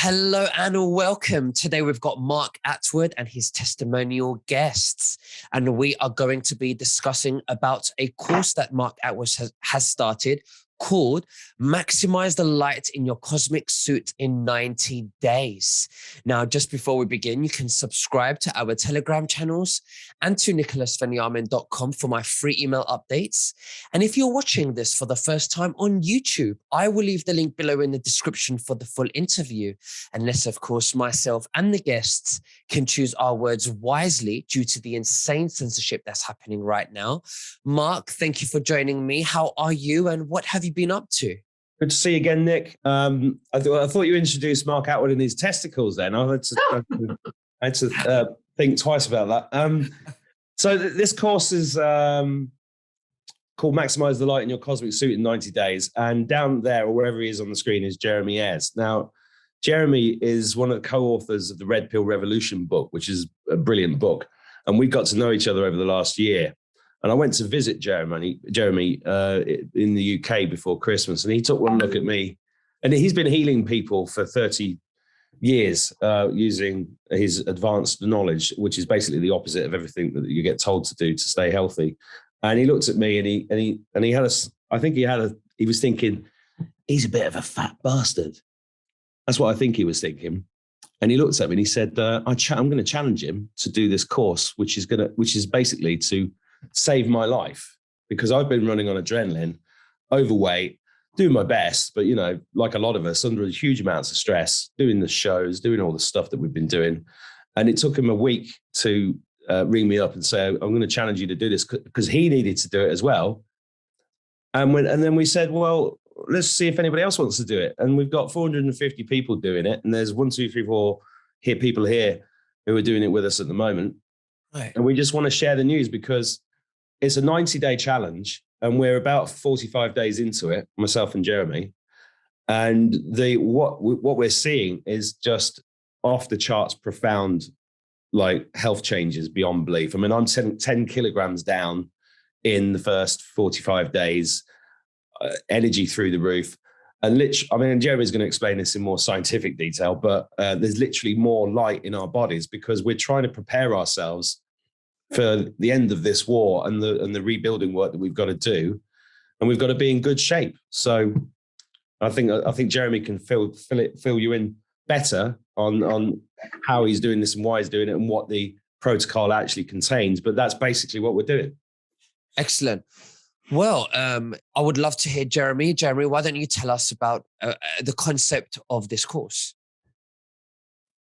Hello and welcome. Today we've got Mark Attwood and his testimonial guests, and we are going to be discussing about a course that Mark Attwood has started called Maximize the Light in Your Cosmic Suit in 90 Days. Now, just before we begin, you can subscribe to our Telegram channels and to nicholasveniamin.com for my free email updates. And if you're watching this for the first time on YouTube, I will leave the link below in the description for the full interview, unless, of course, myself and the guests can choose our words wisely due to the insane censorship that's happening right now. Mark, thank you for joining me. How are you and what have you been up to? Good to see you again, Nick. I thought you introduced Mark Attwood and his testicles then. I had to think twice about that. So this course is called Maximize the Light in Your Cosmic Suit in 90 Days. And down there, or wherever he is on the screen, is Jeremy Ayres. Now, Jeremy is one of the co-authors of the Red Pill Revolution book, which is a brilliant book. And we got to know each other over the last year. And I went to visit Jeremy in the UK before Christmas, and he took one look at me. And he's been healing people for 30 years using his advanced knowledge, which is basically the opposite of everything that you get told to do to stay healthy. And he looked at me, and he was thinking, he's a bit of a fat bastard. That's what I think he was thinking. And he looked at me and he said, I'm going to challenge him to do this course, which is basically to save my life, because I've been running on adrenaline, overweight, doing my best, but like a lot of us, under huge amounts of stress, doing the shows, doing all the stuff that we've been doing. And it took him a week to ring me up and say, I'm going to challenge you to do this, because he needed to do it as well. And then we said, well, let's see if anybody else wants to do it. And we've got 450 people doing it. And there's 1, 2, 3, 4 people here who are doing it with us at the moment. Right. And we just want to share the news, because it's a 90-day challenge, and we're about 45 days into it, myself and Jeremy. And what we're seeing is just off the charts profound, like, health changes beyond belief. I mean, I'm 10 kilograms down in the first 45 days, energy through the roof. And Jeremy's going to explain this in more scientific detail, but there's literally more light in our bodies, because we're trying to prepare ourselves for the end of this war and the rebuilding work that we've got to do, and we've got to be in good shape. So I think Jeremy can fill you in better on how he's doing this and why he's doing it and what the protocol actually contains. But that's basically what we're doing. Excellent. Well, I would love to hear Jeremy. Jeremy, why don't you tell us about the concept of this course?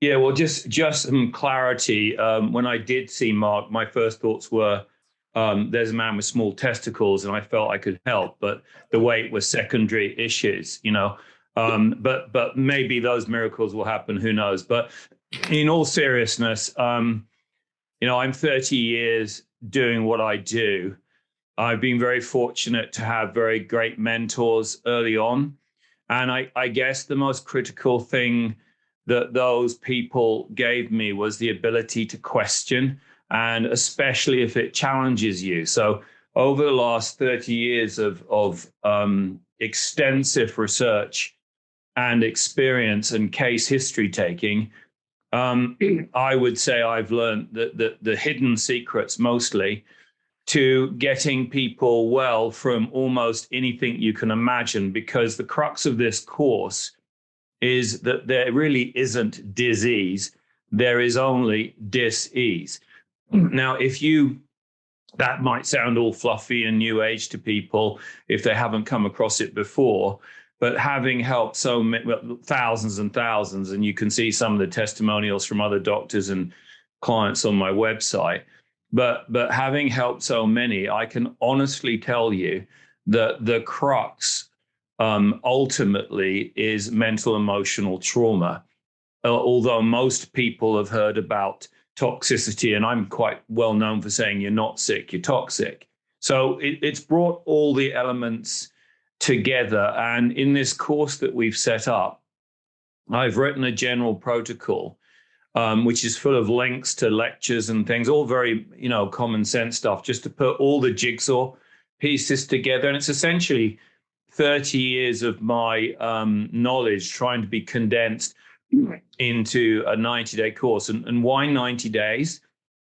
Yeah, well, just some clarity. When I did see Mark, my first thoughts were, there's a man with small testicles, and I felt I could help, but the weight was secondary issues, but maybe those miracles will happen, who knows? But in all seriousness, I'm 30 years doing what I do. I've been very fortunate to have very great mentors early on. And I guess the most critical thing that those people gave me was the ability to question, and especially if it challenges you. So over the last 30 years of extensive research and experience and case history taking, I would say I've learned the hidden secrets mostly to getting people well from almost anything you can imagine, because the crux of this course is that there really isn't disease, there is only dis-ease. Now, that might sound all fluffy and new age to people if they haven't come across it before, but having helped thousands and thousands, and you can see some of the testimonials from other doctors and clients on my website, but having helped so many, I can honestly tell you that the crux ultimately is mental emotional trauma. Although most people have heard about toxicity, and I'm quite well known for saying you're not sick, you're toxic. So it's brought all the elements together. And in this course that we've set up, I've written a general protocol, which is full of links to lectures and things, all very, common sense stuff, just to put all the jigsaw pieces together. And it's essentially 30 years of my knowledge trying to be condensed into a 90-day course. And why 90 days?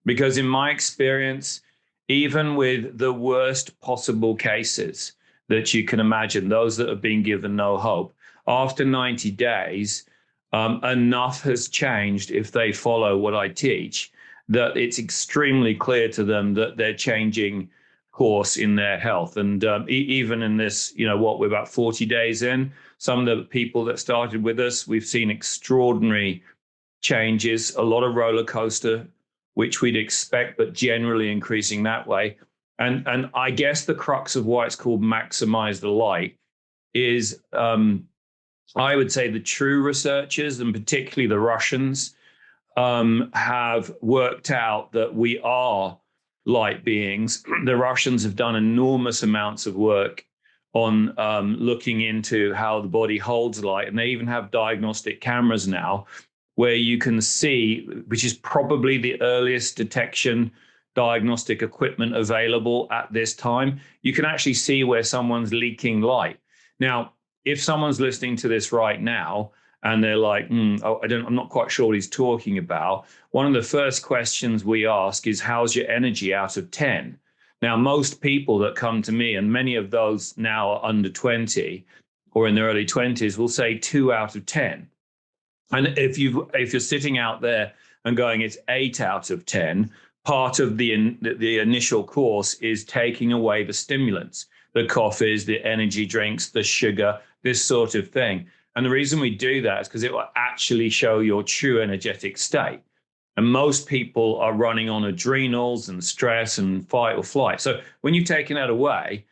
Because in my experience, even with the worst possible cases that you can imagine, those that have been given no hope, after 90 days, enough has changed if they follow what I teach, that it's extremely clear to them that they're changing course in their health. And even in this, we're about 40 days in, some of the people that started with us, we've seen extraordinary changes, a lot of roller coaster, which we'd expect, but generally increasing that way. And I guess the crux of why it's called Maximize the Light is, I would say the true researchers, and particularly the Russians, have worked out that we are light beings. The Russians have done enormous amounts of work on looking into how the body holds light. And they even have diagnostic cameras now where you can see, which is probably the earliest detection diagnostic equipment available at this time. You can actually see where someone's leaking light. Now, if someone's listening to this right now and they're like, I'm not quite sure what he's talking about, one of the first questions we ask is, how's your energy out of 10? Now, most people that come to me, and many of those now are under 20 or in their early 20s, will say 2 out of 10. And if you're sitting out there and going, it's 8 out of 10, part of the initial course is taking away the stimulants, the coffees, the energy drinks, the sugar, this sort of thing. And the reason we do that is because it will actually show your true energetic state. And most people are running on adrenals and stress and fight or flight. So when you've taken that away,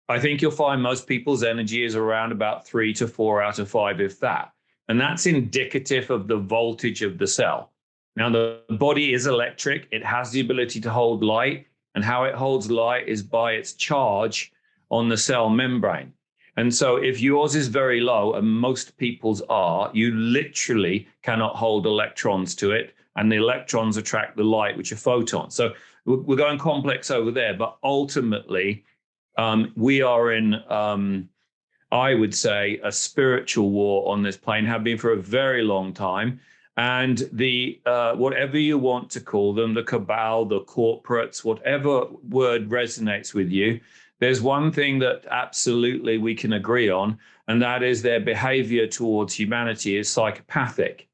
I think you'll find most people's energy is around about 3 to 4 out of 5, if that. And that's indicative of the voltage of the cell. Now, the body is electric. It has the ability to hold light. And how it holds light is by its charge on the cell membrane. And so if yours is very low, and most people's are, you literally cannot hold electrons to it. And the electrons attract the light, which are photons. So we're going complex over there. But ultimately, we are in, I would say, a spiritual war on this plane, have been for a very long time. And the whatever you want to call them, the cabal, the corporates, whatever word resonates with you, there's one thing that absolutely we can agree on, and that is their behavior towards humanity is psychopathic.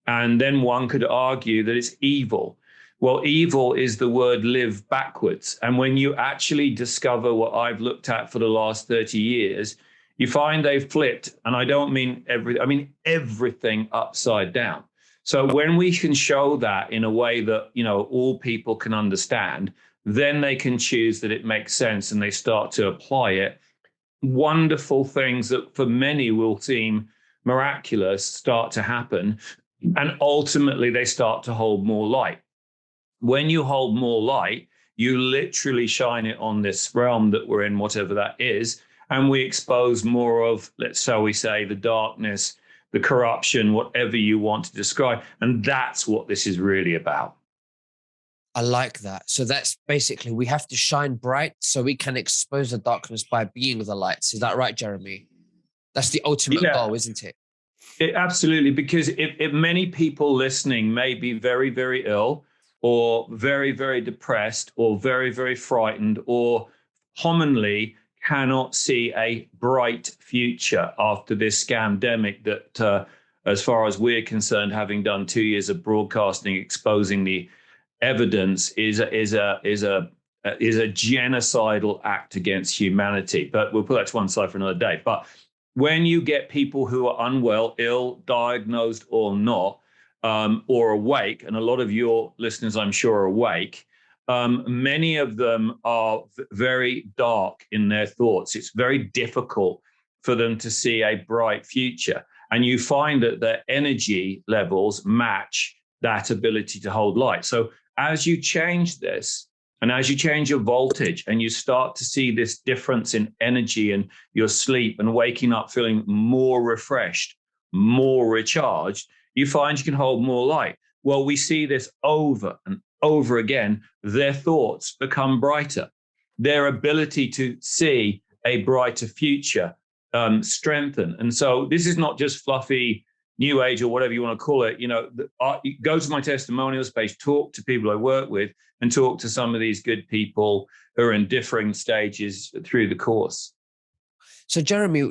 And then one could argue that it's evil. Well, evil is the word live backwards. And when you actually discover what I've looked at for the last 30 years, you find they've flipped. And I don't mean everything upside down. So when we can show that in a way that, all people can understand, then they can choose that it makes sense and they start to apply it. Wonderful things that for many will seem miraculous start to happen. And ultimately, they start to hold more light. When you hold more light, you literally shine it on this realm that we're in, whatever that is. And we expose more of, shall we say, the darkness, the corruption, whatever you want to describe. And that's what this is really about. I like that. So that's basically, we have to shine bright so we can expose the darkness by being the lights. Is that right, Jeremy? That's the ultimate goal, isn't it? Absolutely, because if many people listening may be very, very ill or very, very depressed or very, very frightened or commonly cannot see a bright future after this scamdemic that, as far as we're concerned, having done 2 years of broadcasting, exposing the evidence is a genocidal act against humanity. But we'll put that to one side for another day. But when you get people who are unwell, ill, diagnosed or not, or awake, and a lot of your listeners, I'm sure, are awake, many of them are very dark in their thoughts. It's very difficult for them to see a bright future. And you find that their energy levels match that ability to hold light. So as you change this, and as you change your voltage and you start to see this difference in energy and your sleep and waking up feeling more refreshed, more recharged, you find you can hold more light. Well, we see this over and over again. Their thoughts become brighter. Their ability to see a brighter future strengthen. And so this is not just fluffy New Age or whatever you want to call it, go to my testimonials page, talk to people I work with, and talk to some of these good people who are in differing stages through the course. So, Jeremy,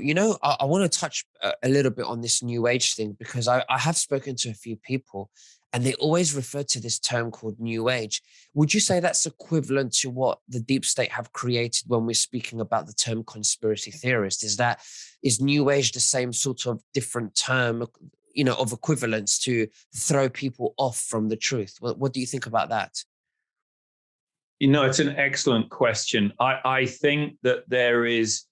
I want to touch a little bit on this New Age thing, because I have spoken to a few people and they always refer to this term called New Age. Would you say that's equivalent to what the deep state have created when we're speaking about the term conspiracy theorist? Is New Age the same sort of different term, of equivalence to throw people off from the truth? What do you think about that? It's an excellent question. I think that there is.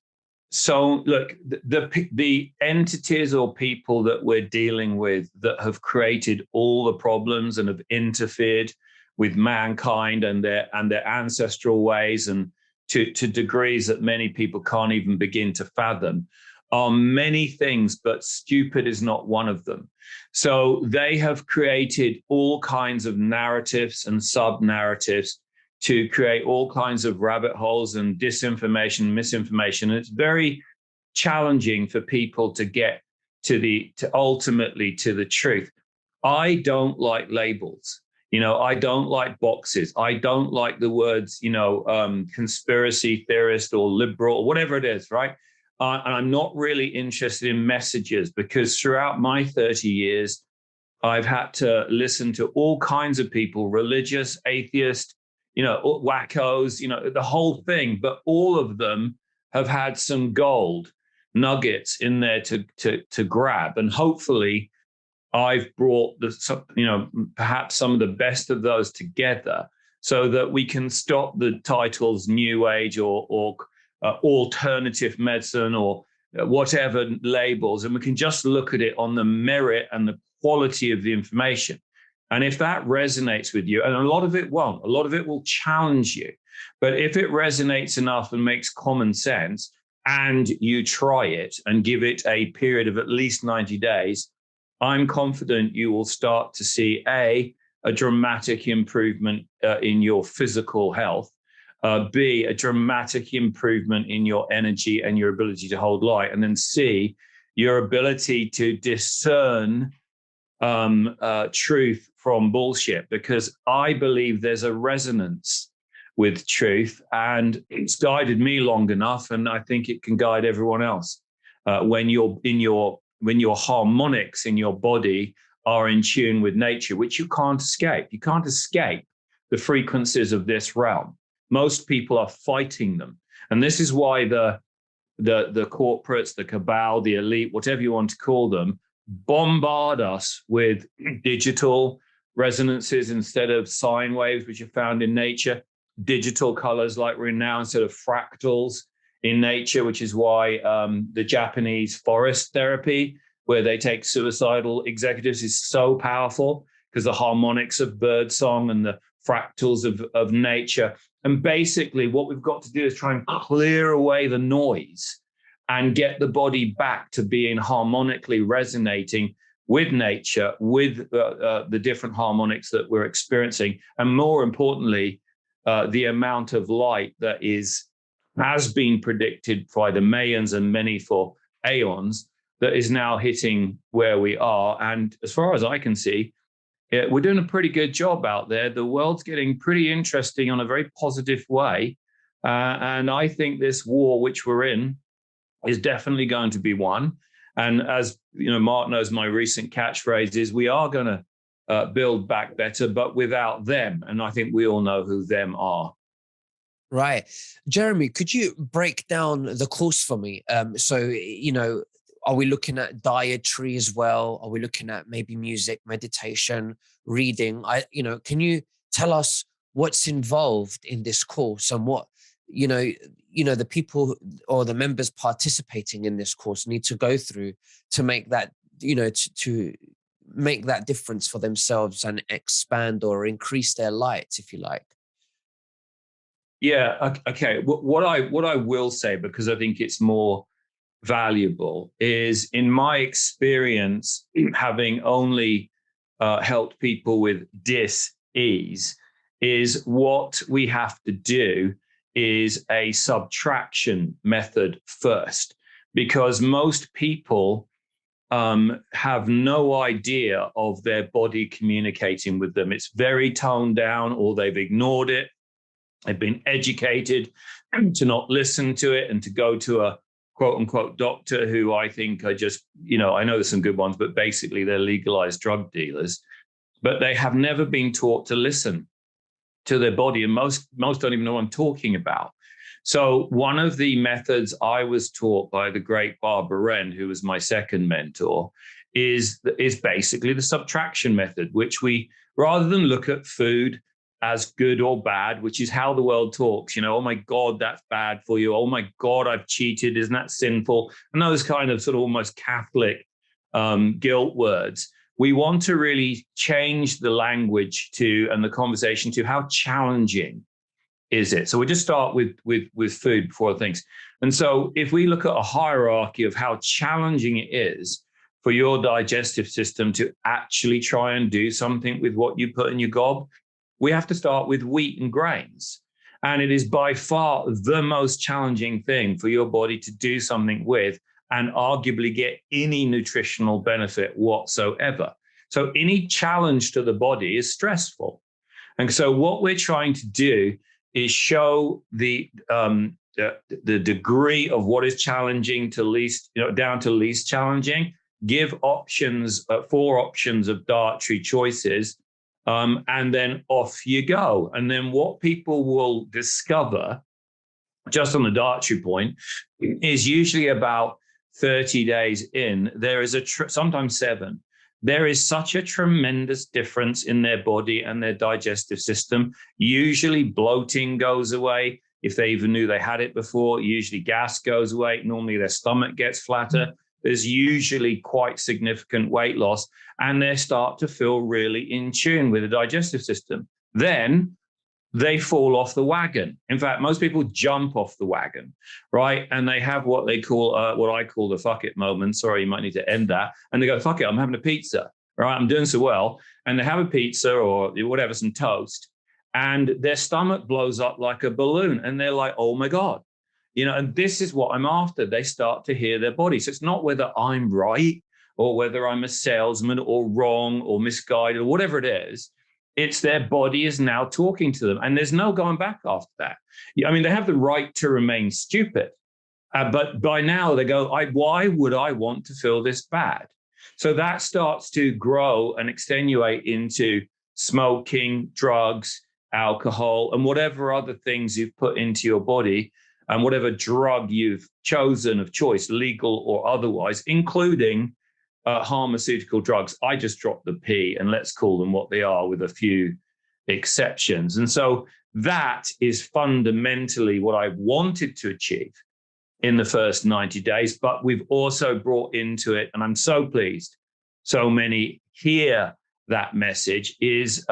So look, the entities or people that we're dealing with that have created all the problems and have interfered with mankind and their ancestral ways, and to degrees that many people can't even begin to fathom, are many things, but stupid is not one of them. So they have created all kinds of narratives and sub-narratives to create all kinds of rabbit holes and disinformation, misinformation. And it's very challenging for people to get ultimately to the truth. I don't like labels. I don't like boxes. I don't like the words, conspiracy theorist or liberal or whatever it is, right? And I'm not really interested in messages, because throughout my 30 years, I've had to listen to all kinds of people, religious, atheist, wackos, the whole thing, but all of them have had some gold nuggets in there to grab. And hopefully I've brought perhaps some of the best of those together so that we can stop the titles New Age or alternative medicine or whatever labels, and we can just look at it on the merit and the quality of the information. And if that resonates with you, and a lot of it won't, a lot of it will challenge you. But if it resonates enough and makes common sense, and you try it and give it a period of at least 90 days, I'm confident you will start to see a dramatic improvement in your physical health, B, a dramatic improvement in your energy and your ability to hold light, and then C, your ability to discern truth from bullshit, because I believe there's a resonance with truth, and it's guided me long enough, and I think it can guide everyone else. When your harmonics in your body are in tune with nature, which you can't escape. You can't escape the frequencies of this realm. Most people are fighting them, and this is why the corporates, the cabal, the elite, whatever you want to call them, bombard us with digital resonances instead of sine waves, which are found in nature, digital colors like we're in now instead of fractals in nature, which is why the Japanese forest therapy, where they take suicidal executives, is so powerful, because the harmonics of birdsong and the fractals of nature. And basically what we've got to do is try and clear away the noise and get the body back to being harmonically resonating with nature, with the different harmonics that we're experiencing. And more importantly, the amount of light that has been predicted by the Mayans and many for aeons, that is now hitting where we are. And as far as I can see, we're doing a pretty good job out there. The world's getting pretty interesting on a very positive way. And I think this war, which we're in, is definitely going to be won. And as Mark knows, my recent catchphrase is, we are going to build back better, but without them. And I think we all know who them are. Right. Jeremy, could you break down the course for me? Are we looking at dietary as well? Are we looking at maybe music, meditation, reading? Can you tell us what's involved in this course, and what, the people or the members participating in this course need to go through to make that, to make that difference for themselves and expand or increase their light, if you like? Yeah. Okay. What I will say, because I think it's more valuable, is in my experience, having only helped people with dis-ease, is what we have to do is a subtraction method first, because most people have no idea of their body communicating with them. It's very toned down, or they've ignored it. They've been educated to not listen to it and to go to a quote unquote doctor who I think are just, I know there's some good ones, but basically they're legalized drug dealers. But they have never been taught to listen to their body. And most don't even know what I'm talking about. So one of the methods I was taught by the great Barbara Wren, who was my second mentor, is basically the subtraction method, which we, rather than look at food as good or bad, which is how the world talks, oh my God, that's bad for you. Oh my God, I've cheated. Isn't that sinful? And those kind of sort of almost Catholic guilt words. We want to really change the language and the conversation to how challenging is it? So we just start with food before things. And so if we look at a hierarchy of how challenging it is for your digestive system to actually try and do something with what you put in your gob, we have to start with wheat and grains. And it is by far the most challenging thing for your body to do something with and arguably get any nutritional benefit whatsoever. So any challenge to the body is stressful. And so what we're trying to do is show the degree of what is challenging to least, down to least challenging, give options, 4 options of dietary choices, and then off you go. And then what people will discover, just on the dietary point, is usually about 30 days in, there is sometimes 7. There is such a tremendous difference in their body and their digestive system. Usually bloating goes away. If they even knew they had it before, usually gas goes away. Normally their stomach gets flatter. There's usually quite significant weight loss, and they start to feel really in tune with the digestive system. Then they fall off the wagon. In fact, most people jump off the wagon, right? And they have what they call, what I call the fuck it moment. Sorry, you might need to end that. And they go, fuck it, I'm having a pizza, right? I'm doing so well. And they have a pizza or whatever, some toast, and their stomach blows up like a balloon. And they're like, oh my God, and this is what I'm after. They start to hear their body. So it's not whether I'm right or whether I'm a salesman or wrong or misguided or whatever it is. It's their body is now talking to them, and there's no going back after that. I mean, they have the right to remain stupid, but by now they go, why would I want to feel this bad? So that starts to grow and extenuate into smoking, drugs, alcohol, and whatever other things you've put into your body, and whatever drug you've chosen of choice, legal or otherwise, including pharmaceutical drugs. I just dropped the P, and let's call them what they are with a few exceptions. And so that is fundamentally what I wanted to achieve in the first 90 days. But we've also brought into it, and I'm so pleased so many hear that message, is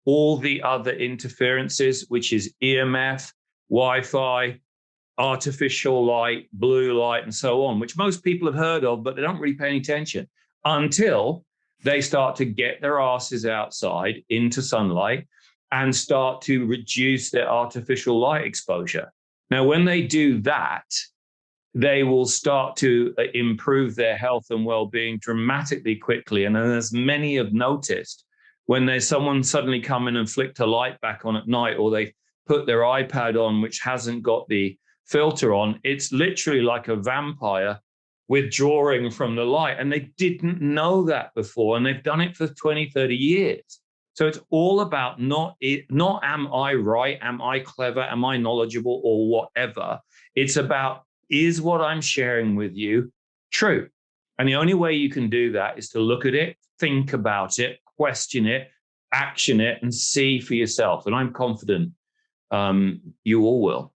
all the other interferences, which is EMF, Wi-Fi, artificial light, blue light, and so on, which most people have heard of, but they don't really pay any attention until they start to get their asses outside into sunlight and start to reduce their artificial light exposure. Now, when they do that, they will start to improve their health and well-being dramatically quickly. And as many have noticed, when there's someone suddenly come in and flicked a light back on at night, or they put their iPad on, which hasn't got the filter on, it's literally like a vampire withdrawing from the light. And they didn't know that before, and they've done it for 20, 30 years. So it's all about not am I right, am I clever, am I knowledgeable, or whatever. It's about, is what I'm sharing with you true? And the only way you can do that is to look at it, think about it, question it, action it, and see for yourself. And I'm confident you all will.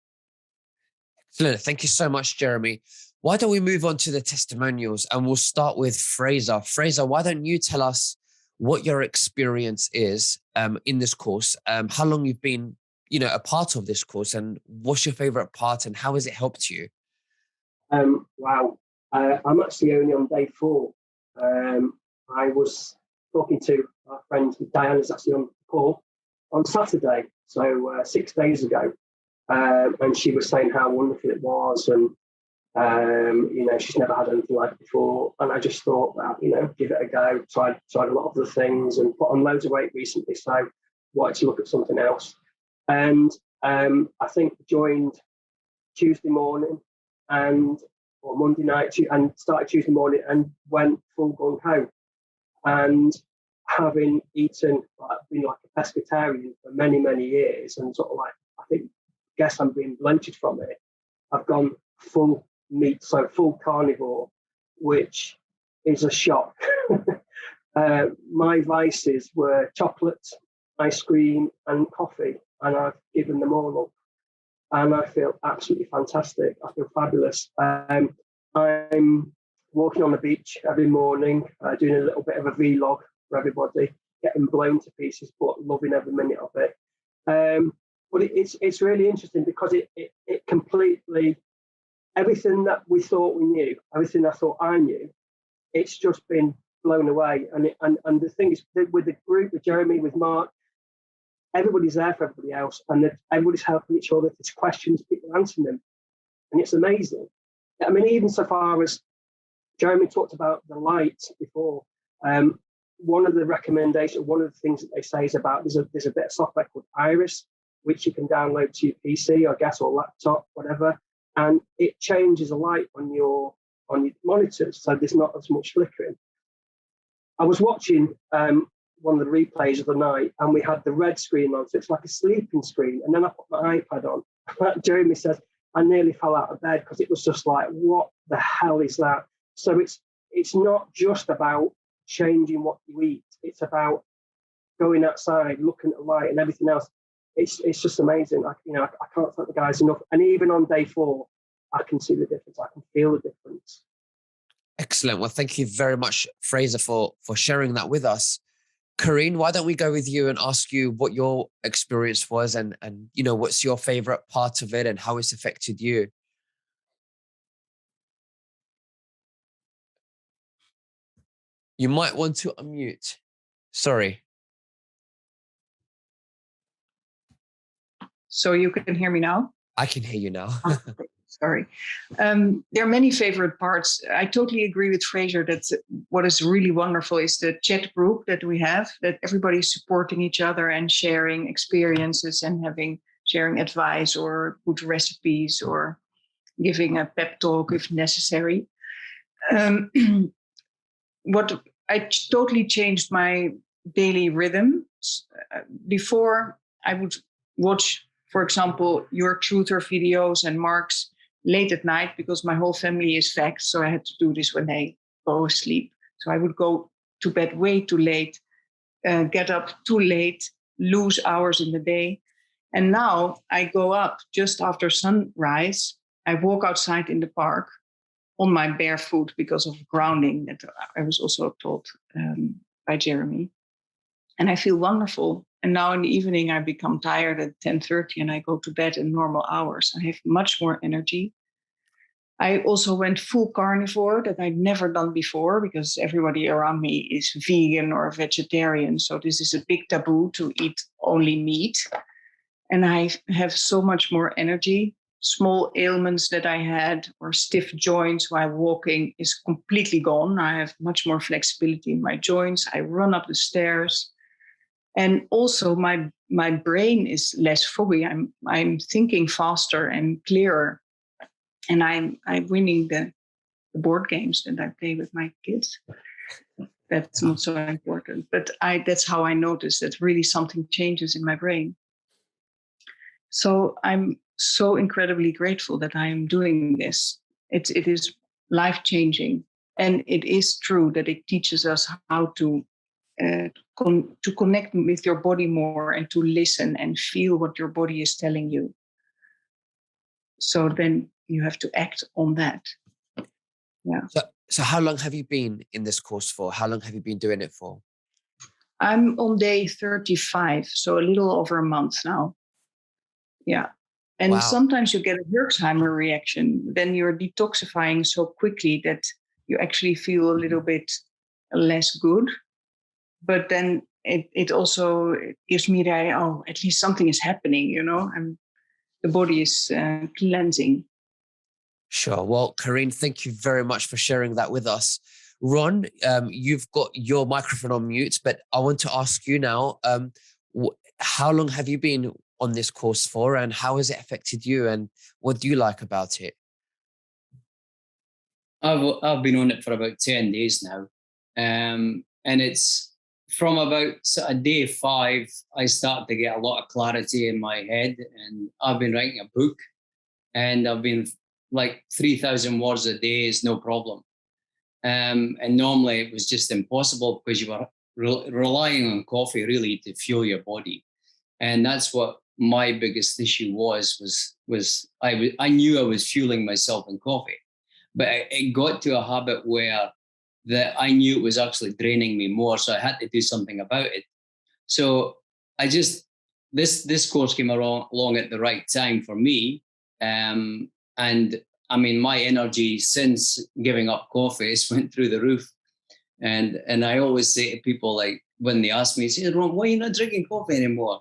Excellent. Thank you so much, Jeremy. Why don't we move on to the testimonials, and we'll start with Fraser. Fraser, why don't you tell us what your experience is in this course, how long you've been, a part of this course, and what's your favorite part, and how has it helped you? Wow. I'm actually only on day 4. I was talking to our friend Diane, who's actually on the call, on Saturday, so 6 days ago. And she was saying how wonderful it was, and She's never had anything like it before. And I just thought that, give it a go. Tried a lot of the things and put on loads of weight recently. So wanted to look at something else. And I think joined Tuesday morning or Monday night and started Tuesday morning and went full gung ho. And having been like a pescatarian for many, many years and sort of like, guess I'm being bloated from it. I've gone full meat, so full carnivore, which is a shock. My vices were chocolate, ice cream, and coffee, and I've given them all up. And I feel absolutely fantastic. I feel fabulous. I'm walking on the beach every morning, doing a little bit of a vlog for everybody, getting blown to pieces, but loving every minute of it. But it's really interesting because it completely, everything that we thought we knew, everything I thought I knew, it's just been blown away. And the thing is, with the group, with Jeremy, with Mark, everybody's there for everybody else, and everybody's helping each other. If there's questions, people answering them, and it's amazing. I mean, even so far as Jeremy talked about the light before, one of the recommendations, one of the things that they say is about there's a bit of software called Iris, which you can download to your PC, I guess, or laptop, whatever, and it changes the light on your monitors, so there's not as much flickering. I was watching one of the replays of the night, and we had the red screen on, so it's like a sleeping screen. And then I put my iPad on. Jeremy says I nearly fell out of bed because it was just like, what the hell is that? So it's not just about changing what you eat. It's about going outside, looking at the light, and everything else. It's just amazing. I can't thank the guys enough. And even on day 4, I can see the difference. I can feel the difference. Excellent. Well, thank you very much, Fraser, for sharing that with us. Karine, why don't we go with you and ask you what your experience was and what's your favorite part of it and how it's affected you? You might want to unmute. Sorry. So you can hear me now? I can hear you now. Sorry. There are many favorite parts. I totally agree with Fraser that what is really wonderful is the chat group that we have, that everybody is supporting each other and sharing experiences and sharing advice or good recipes or giving a pep talk if necessary. What I totally changed my daily rhythm. Before I would watch, for example, your Truther videos and Mark's late at night because my whole family is vaxxed, so I had to do this when they go asleep. So I would go to bed way too late, get up too late, lose hours in the day. And now I go up just after sunrise. I walk outside in the park on my bare foot because of grounding that I was also taught by Jeremy. And I feel wonderful. And now in the evening, I become tired at 10:30 and I go to bed in normal hours. I have much more energy. I also went full carnivore that I'd never done before because everybody around me is vegan or vegetarian. So this is a big taboo to eat only meat. And I have so much more energy. Small ailments that I had or stiff joints while walking is completely gone. I have much more flexibility in my joints. I run up the stairs. And also my brain is less foggy. I'm thinking faster and clearer. And I'm winning the board games that I play with my kids. That's not so important. But that's how I notice that really something changes in my brain. So I'm so incredibly grateful that I am doing this. It is life-changing. And it is true that it teaches us how to connect with your body more and to listen and feel what your body is telling you. So then you have to act on that. Yeah. So how long have you been in this course for? How long have you been doing it for? I'm on day 35, so a little over a month now. Yeah. And Wow. Sometimes you get a Herxheimer reaction. Then you're detoxifying so quickly that you actually feel a little bit less good. But then it also gives me the, at least something is happening, and the body is cleansing. Sure. Well, Karine, thank you very much for sharing that with us. Ron, you've got your microphone on mute, but I want to ask you now, how long have you been on this course for, and how has it affected you, and what do you like about it? I've been on it for about 10 days now. And it's from about sort of day 5, I start to get a lot of clarity in my head, and I've been writing a book, and I've been like 3,000 words a day is no problem. And normally it was just impossible because you were relying on coffee really to fuel your body. And that's what my biggest issue was I knew I was fueling myself in coffee, but it got to a habit where that I knew it was actually draining me more. So I had to do something about it. So I just, this course came along at the right time for me. And I mean, my energy since giving up coffee has went through the roof. And I always say to people, like, when they ask me, say, Ron, why are you not drinking coffee anymore?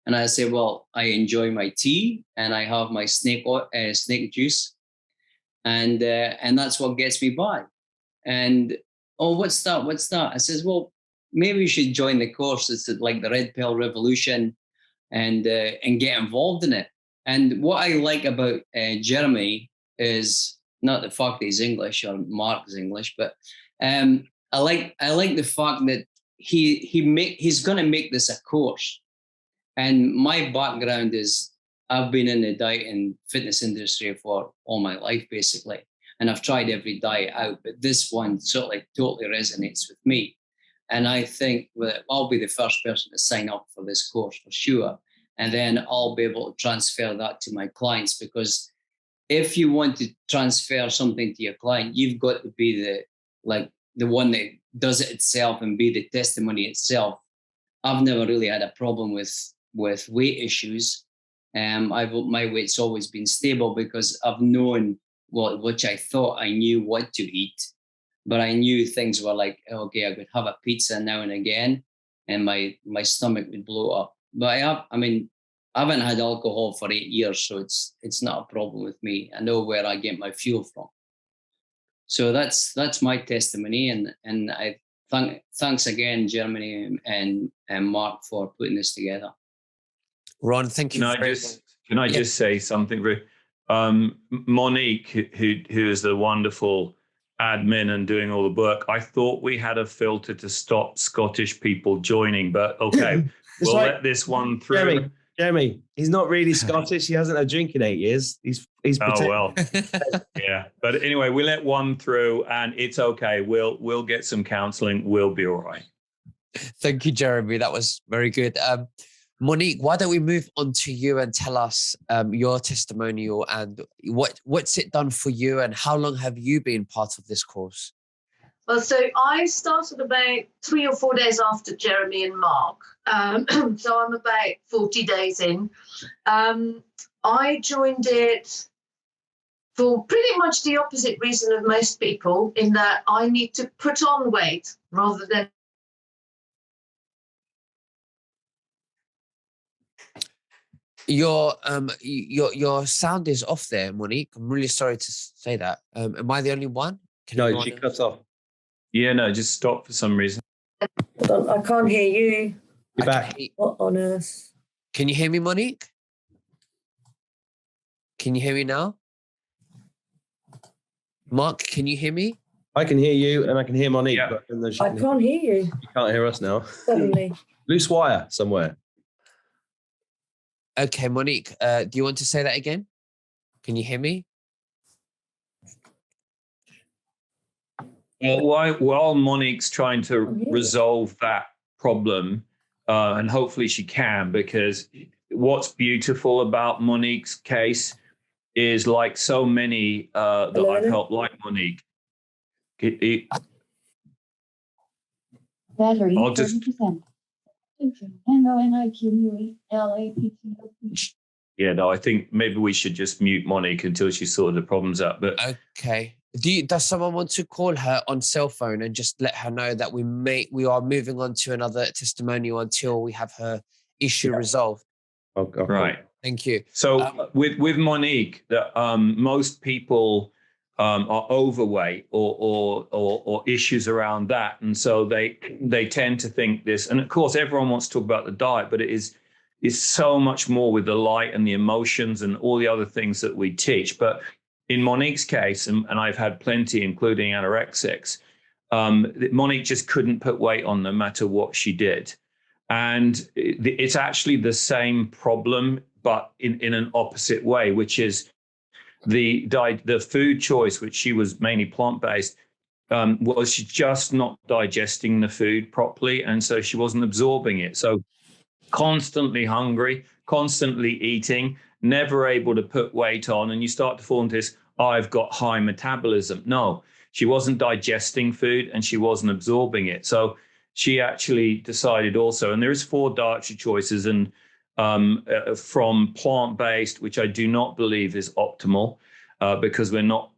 And I say, well, I enjoy my tea and I have my snake juice. And that's what gets me by. And, oh, what's that? What's that? I says, well, maybe you should join the course. It's like the Red Pill Revolution and get involved in it. And what I like about Jeremy is not the fact that he's English or Mark is English, but I like the fact that he's going to make this a course. And my background is I've been in the diet and fitness industry for all my life, basically. And I've tried every diet out, but this one sort of like totally resonates with me. And I think that I'll be the first person to sign up for this course for sure. And then I'll be able to transfer that to my clients, because if you want to transfer something to your client, you've got to be the one that does it itself and be the testimony itself. I've never really had a problem with weight issues. My weight's always been stable because I've known which I thought I knew what to eat, but I knew things were like, okay, I could have a pizza now and again, and my stomach would blow up. But I haven't had alcohol for 8 years, so it's not a problem with me. I know where I get my fuel from. So that's my testimony, and I thanks again, Jeremy and Mark, for putting this together. Ron, thank you. Can I just say something? Monique, who is the wonderful admin and doing all the work, I thought we had a filter to stop Scottish people joining, but okay, we'll let this one through. Jeremy, he's not really Scottish. He hasn't had a drink in 8 years. He's oh well, yeah. But anyway, we let one through, and it's okay. We'll get some counselling. We'll be all right. Thank you, Jeremy. That was very good. Monique, why don't we move on to you and tell us your testimonial and what's it done for you, and how long have you been part of this course? Well, so I started about 3 or 4 days after Jeremy and Mark. So I'm about 40 days in. I joined it for pretty much the opposite reason of most people, in that I need to put on weight rather than. Your sound is off there, Monique. I'm really sorry to say that. Am I the only one? No, she cuts off. Yeah, no, just stop for some reason. Hold on, I can't hear you. You're back. What on earth? Can you hear me, Monique? Can you hear me now? Mark, can you hear me? I can hear you, and I can hear Monique. Yeah. But I can't hear you. You can't hear us now. Suddenly. Loose wire somewhere. Okay, Monique, do you want to say that again? Can you hear me? Well, while Monique's trying to resolve that problem, and hopefully she can, because what's beautiful about Monique's case is, like so many that I've helped, like Monique, Battery, I'll just 30%. Yeah, no, I think maybe we should just mute Monique until she sorted the problems out. But okay. Does someone want to call her on cell phone and just let her know that we are moving on to another testimonial until we have her issue resolved? Okay. right. Thank you. So with Monique, most people are overweight or issues around that, and so they tend to think this. And of course, everyone wants to talk about the diet, but it is so much more with the light and the emotions and all the other things that we teach. But in Monique's case, and I've had plenty, including anorexics, Monique just couldn't put weight on no matter what she did. And it's actually the same problem, but in an opposite way, which is the food choice, which she was mainly plant-based, was she just not digesting the food properly. And so she wasn't absorbing it. So constantly hungry, constantly eating, never able to put weight on. And you start to fall into this, I've got high metabolism. No, she wasn't digesting food and she wasn't absorbing it. So she actually decided also, and there's 4 dietary choices, and from plant-based, which I do not believe is optimal, because we're not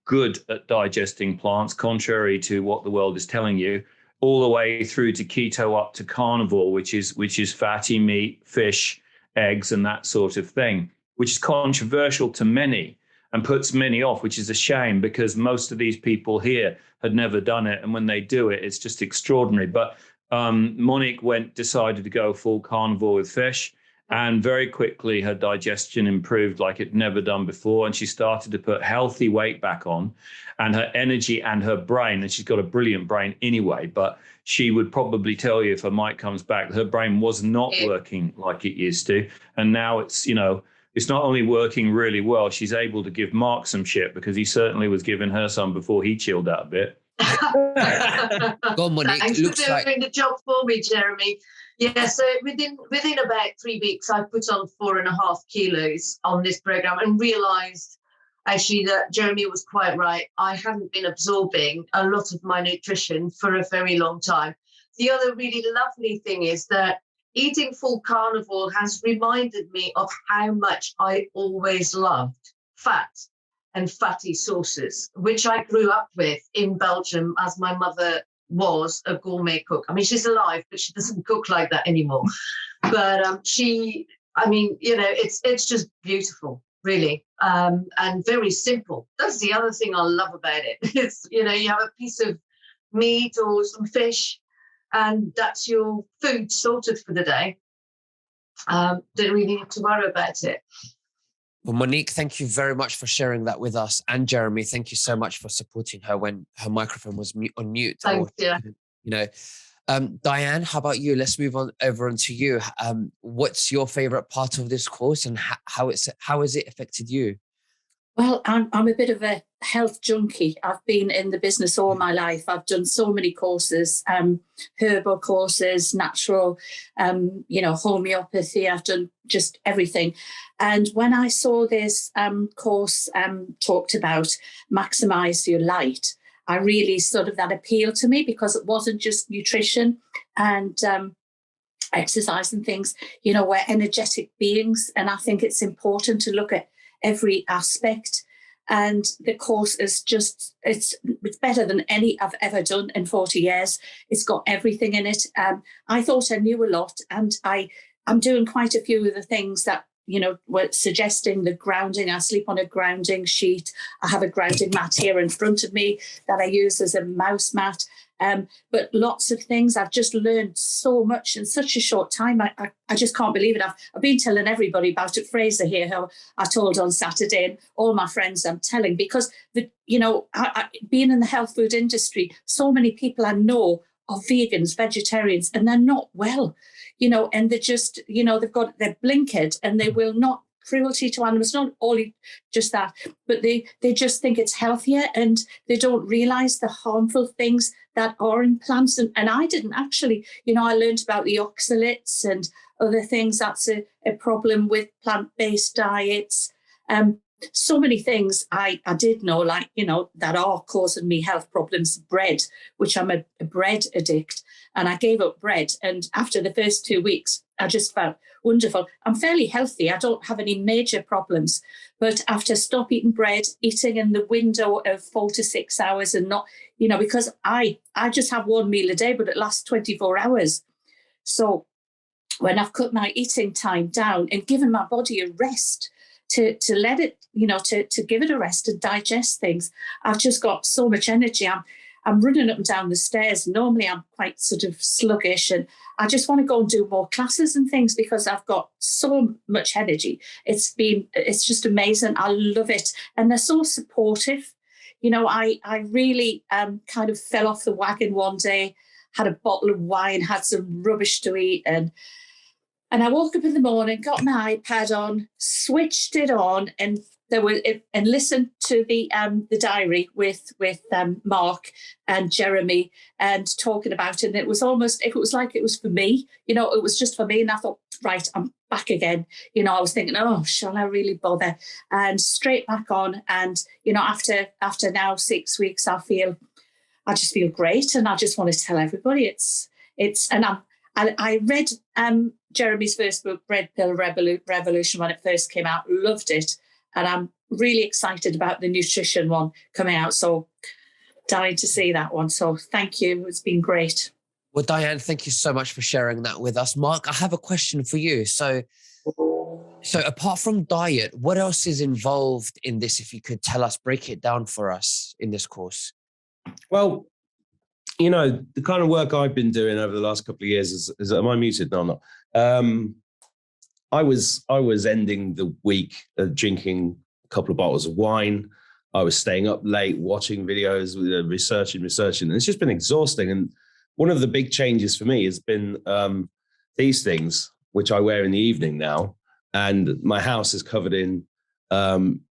good at digesting plants, contrary to what the world is telling you, all the way through to keto, up to carnivore, which is fatty meat, fish, eggs, and that sort of thing, which is controversial to many and puts many off, which is a shame, because most of these people here had never done it, and when they do it, it's just extraordinary. But Monique decided to go full carnivore with fish, and very quickly her digestion improved like it never done before, and she started to put healthy weight back on, and her energy and her brain, and she's got a brilliant brain anyway, but she would probably tell you if her mic comes back, her brain was not working like it used to, and now it's not only working really well, she's able to give Mark some shit, because he certainly was giving her some before he chilled out a bit. Go on, Monique. Thanks for doing the job for me, Jeremy. Yeah, so within about 3 weeks, I put on 4.5 kilos on this program and realised actually that Jeremy was quite right. I hadn't been absorbing a lot of my nutrition for a very long time. The other really lovely thing is that eating full carnivore has reminded me of how much I always loved fat and fatty sauces, which I grew up with in Belgium, as my mother was a gourmet cook. I mean, she's alive, but she doesn't cook like that anymore. But it's just beautiful, really, and very simple. That's the other thing I love about it. It's, you have a piece of meat or some fish, and that's your food sorted for the day. Don't really need to worry about it. Well, Monique, thank you very much for sharing that with us. And Jeremy, thank you so much for supporting her when her microphone was on mute. Thank you. Diane, how about you? Let's move on over onto you. What's your favorite part of this course, and how has it affected you? Well, I'm a bit of a health junkie. I've been in the business all my life. I've done so many courses, herbal courses, natural, homeopathy. I've done just everything. And when I saw this course talked about maximize your light, I really that appealed to me, because it wasn't just nutrition and exercise and things. We're energetic beings, and I think it's important to look at every aspect. And the course is just, it's better than any I've ever done in 40 years. It's got everything in it. I thought I knew a lot, and I'm doing quite a few of the things that, were suggesting the grounding. I sleep on a grounding sheet. I have a grounding mat here in front of me that I use as a mouse mat. But lots of things. I've just learned so much in such a short time. I just can't believe it. I've been telling everybody about it. Fraser here, who I told on Saturday, and all my friends I'm telling, because being in the health food industry, so many people I know are vegans, vegetarians, and they're not well, and they're just, they're blinkered, and they will not. Cruelty to animals, not only just that, but they just think it's healthier, and they don't realize the harmful things that are in plants. And I didn't actually, I learned about the oxalates and other things. That's a problem with plant-based diets. So many things I did know, like, that are causing me health problems. Bread, which I'm a bread addict, and I gave up bread. And after the first 2 weeks, I just felt wonderful. I'm fairly healthy. I don't have any major problems. But after stop eating bread, eating in the window of 4 to 6 hours, and not, because I just have one meal a day, but it lasts 24 hours. So when I've cut my eating time down and given my body a rest, to let it, to give it a rest and digest things. I've just got so much energy. I'm running up and down the stairs. Normally I'm quite sort of sluggish, and I just want to go and do more classes and things because I've got so much energy. It's just amazing. I love it. And they're so supportive. I really kind of fell off the wagon one day, had a bottle of wine, had some rubbish to eat, and I woke up in the morning, got my iPad on, switched it on, and listened to the diary with Mark and Jeremy and talking about it. And it was like it was for me, it was just for me. And I thought, right, I'm back again. I was thinking, oh, shall I really bother? And straight back on. And, after now 6 weeks, I just feel great. And I just want to tell everybody I read Jeremy's first book, Red Pill Revolution, when it first came out, loved it. And I'm really excited about the nutrition one coming out. So dying to see that one. So thank you. It's been great. Well, Diane, thank you so much for sharing that with us. Mark, I have a question for you. So apart from diet, what else is involved in this? If you could tell us, break it down for us in this course. Well, the kind of work I've been doing over the last couple of years is am I muted? No, I'm not. I was ending the week drinking a couple of bottles of wine. I was staying up late, watching videos, researching. And it's just been exhausting. And one of the big changes for me has been these things, which I wear in the evening now. And my house is covered in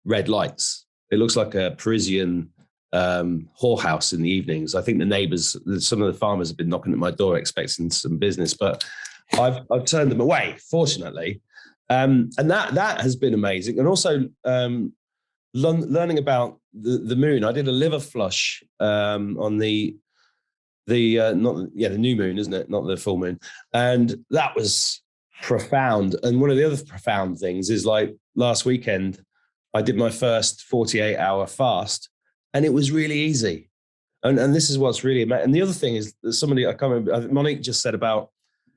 red lights. It looks like a Parisian whorehouse in the evenings. I think the neighbors, some of the farmers have been knocking at my door expecting some business, but I've turned them away, fortunately. And that has been amazing. And also learning about the moon. I did a liver flush on the new moon, isn't it? Not the full moon. And that was profound. And one of the other profound things is, like, last weekend, I did my first 48-hour fast, and it was really easy. And this is what's really amazing. And the other thing is that I can't remember, Monique just said about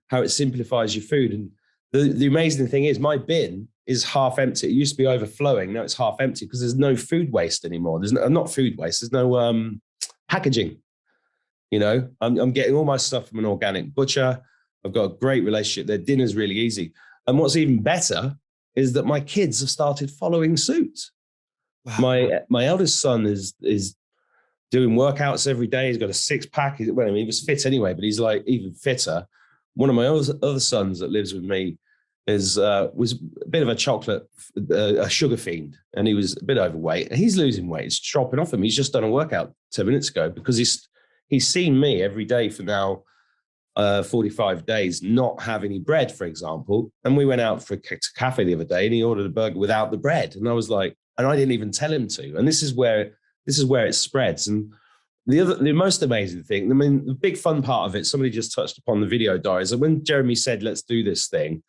how it simplifies your food. And the amazing thing is my bin is half empty. It used to be overflowing. Now it's half empty because there's no food waste anymore. There's not food waste. There's no packaging. I'm getting all my stuff from an organic butcher. I've got a great relationship. Their dinner's really easy. And what's even better is that my kids have started following suit. Wow. My eldest son is doing workouts every day. He's got a six-pack. He was fit anyway, but he's like even fitter. One of my other sons that lives with me was a bit of a sugar fiend, and he was a bit overweight. And he's losing weight. It's dropping off him. He's just done a workout 10 minutes ago because he's seen me every day for now 45 days not have any bread, for example. And we went out for a cafe the other day, and he ordered a burger without the bread. And I was like, and I didn't even tell him to. And this is where it spreads. And the most amazing thing, the big fun part of it, somebody just touched upon the video diaries. And when Jeremy said, let's do this thing,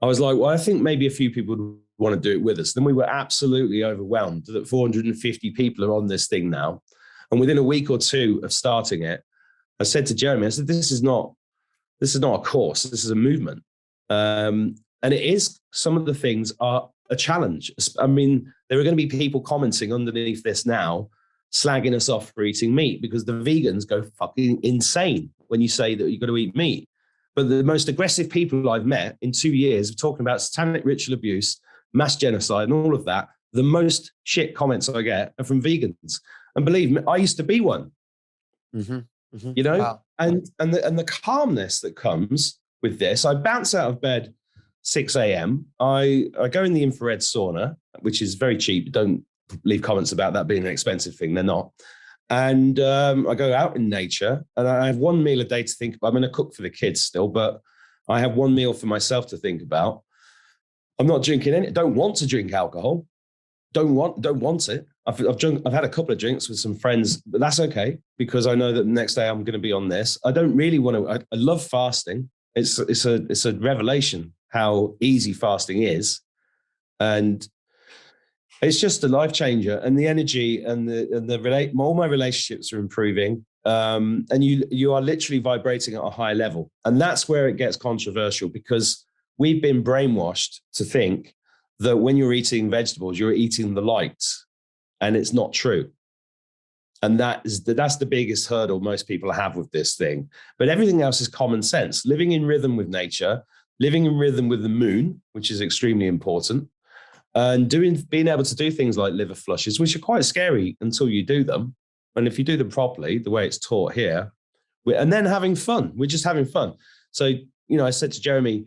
I was like, well, I think maybe a few people would want to do it with us. Then we were absolutely overwhelmed that 450 people are on this thing now. And within a week or two of starting it, I said to Jeremy, I said, this is not a course. This is a movement. And it is, some of the things are a challenge. I mean, there are going to be people commenting underneath this now, slagging us off for eating meat, because the vegans go fucking insane when you say that you've got to eat meat. But the most aggressive people I've met in 2 years of talking about satanic ritual abuse, mass genocide, and all of that, the most shit comments I get are from vegans. And believe me, I used to be one. Mm-hmm. Mm-hmm. Wow. And the calmness that comes with this. I bounce out of bed 6 a.m. I go in the infrared sauna, which is very cheap. Don't leave comments about that being an expensive thing. They're not. And I go out in nature, and I have one meal a day to think about. I'm going to cook for the kids still, but I have one meal for myself to think about. I'm not drinking any. Don't want to drink alcohol. Don't want it. I've had a couple of drinks with some friends, but that's okay, because I know that the next day I'm going to be on this. I don't really want to. I love fasting. It's a revelation how easy fasting is, and it's just a life changer. And the energy and all my relationships are improving. And you are literally vibrating at a high level, and that's where it gets controversial, because we've been brainwashed to think that when you're eating vegetables, you're eating the light, and it's not true. And that's the biggest hurdle most people have with this thing. But everything else is common sense. Living in rhythm with nature, living in rhythm with the moon, which is extremely important, and being able to do things like liver flushes, which are quite scary until you do them. And if you do them properly, the way it's taught here, and then having fun, we're just having fun. So, I said to Jeremy,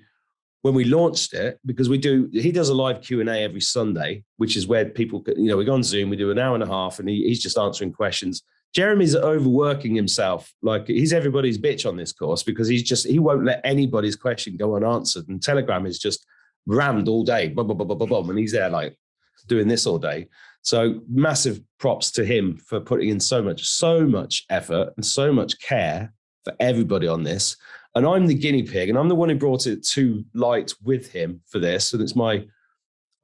when we launched it, because he does a live Q&A every Sunday, which is where people, we go on Zoom, we do an hour and a half, and he's just answering questions. Jeremy's overworking himself. Like, he's everybody's bitch on this course, because he won't let anybody's question go unanswered. And Telegram is just rammed all day, blah, blah, blah, blah, blah, blah, and he's there like doing this all day. So massive props to him for putting in so much effort and so much care for everybody on this. And I'm the guinea pig, and I'm the one who brought it to light with him for this. And it's my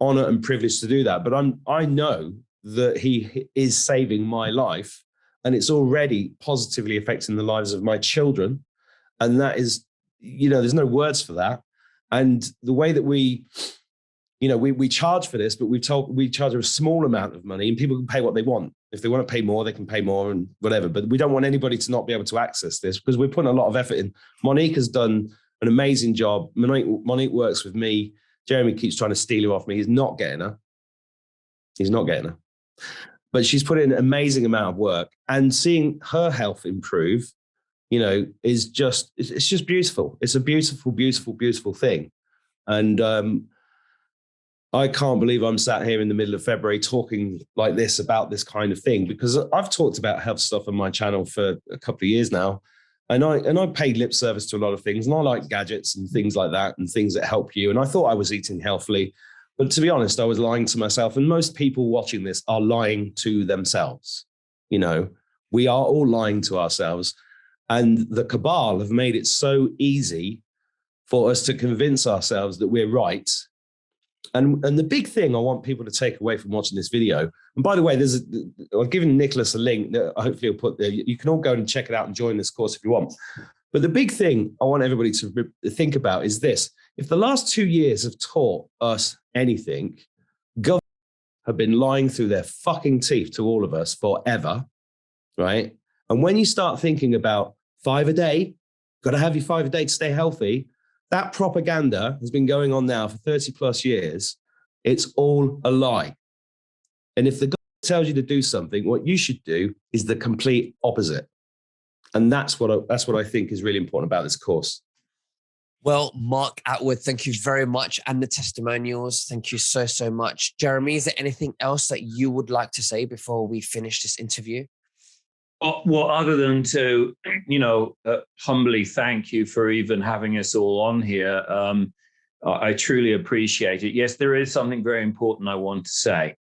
honor and privilege to do that. But I know that he is saving my life, and it's already positively affecting the lives of my children. And that is, there's no words for that. And the way that we charge for this, but we charge a small amount of money, and people can pay what they want. If they want to pay more, they can pay more and whatever. But we don't want anybody to not be able to access this, because we're putting a lot of effort in. Monique has done an amazing job. Monique works with me. Jeremy keeps trying to steal her off me. He's not getting her. But she's put in an amazing amount of work, and seeing her health improve, it's just beautiful. It's a beautiful, beautiful, beautiful thing. And I can't believe I'm sat here in the middle of February talking like this about this kind of thing, because I've talked about health stuff on my channel for a couple of years now. And I paid lip service to a lot of things, and I like gadgets and things like that and things that help you. And I thought I was eating healthily, but to be honest, I was lying to myself. And most people watching this are lying to themselves. We are all lying to ourselves. And the cabal have made it so easy for us to convince ourselves that we're right. And the big thing I want people to take away from watching this video, and by the way, I've given Nicholas a link that hopefully he'll put there. You can all go and check it out and join this course if you want. But the big thing I want everybody to think about is this. If the last 2 years have taught us anything, governments have been lying through their fucking teeth to all of us forever, right? And when you start thinking about 5 a day, got to have your 5 a day to stay healthy, that propaganda has been going on now for 30 plus years. It's all a lie. And if the government tells you to do something, what you should do is the complete opposite. And that's what I think is really important about this course. Well, Mark Attwood, thank you very much. And the testimonials, thank you so, so much. Jeremy, is there anything else that you would like to say before we finish this interview? Well, other than to, humbly thank you for even having us all on here. I truly appreciate it. Yes, there is something very important I want to say,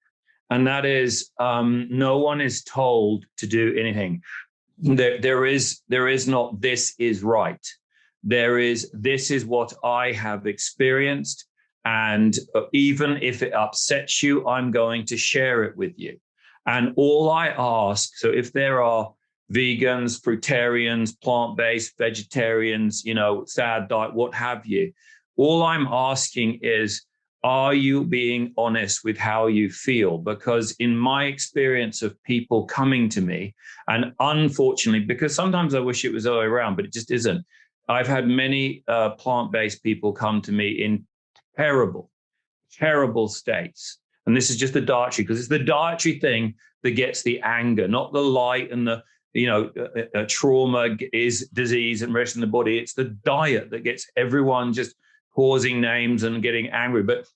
and that is no one is told to do anything. There is not this is right. This is what I have experienced, and even if it upsets you, I'm going to share it with you. And all I ask, so if there are vegans, fruitarians, plant-based, vegetarians, sad diet, what have you, all I'm asking is, are you being honest with how you feel? Because in my experience of people coming to me, and unfortunately, because sometimes I wish it was the other way around, but it just isn't. I've had many plant-based people come to me in terrible, terrible states. And this is just the dietary, because it's the dietary thing that gets the anger, not the light and the, trauma is disease and rest in the body. It's the diet that gets everyone just causing names and getting angry. But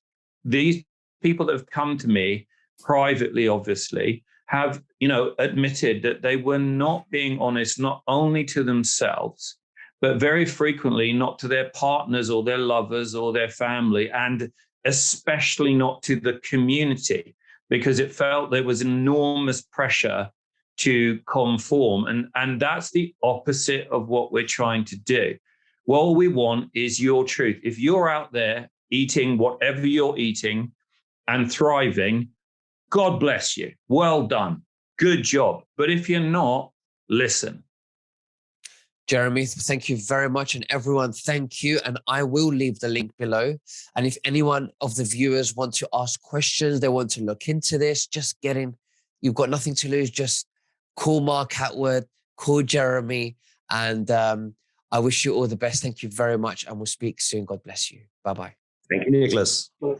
these people that have come to me privately, obviously, have, admitted that they were not being honest, not only to themselves, but very frequently not to their partners or their lovers or their family, and especially not to the community, because it felt there was enormous pressure to conform. And that's the opposite of what we're trying to do. What we want is your truth. If you're out there eating whatever you're eating and thriving, God bless you. Well done. Good job. But if you're not, listen. Jeremy, thank you very much. And everyone, thank you. And I will leave the link below. And if anyone of the viewers want to ask questions, they want to look into this, just get in. You've got nothing to lose. Just call Mark Attwood, call Jeremy. And I wish you all the best. Thank you very much. And we'll speak soon. God bless you. Bye-bye. Thank you, Nicholas. Well,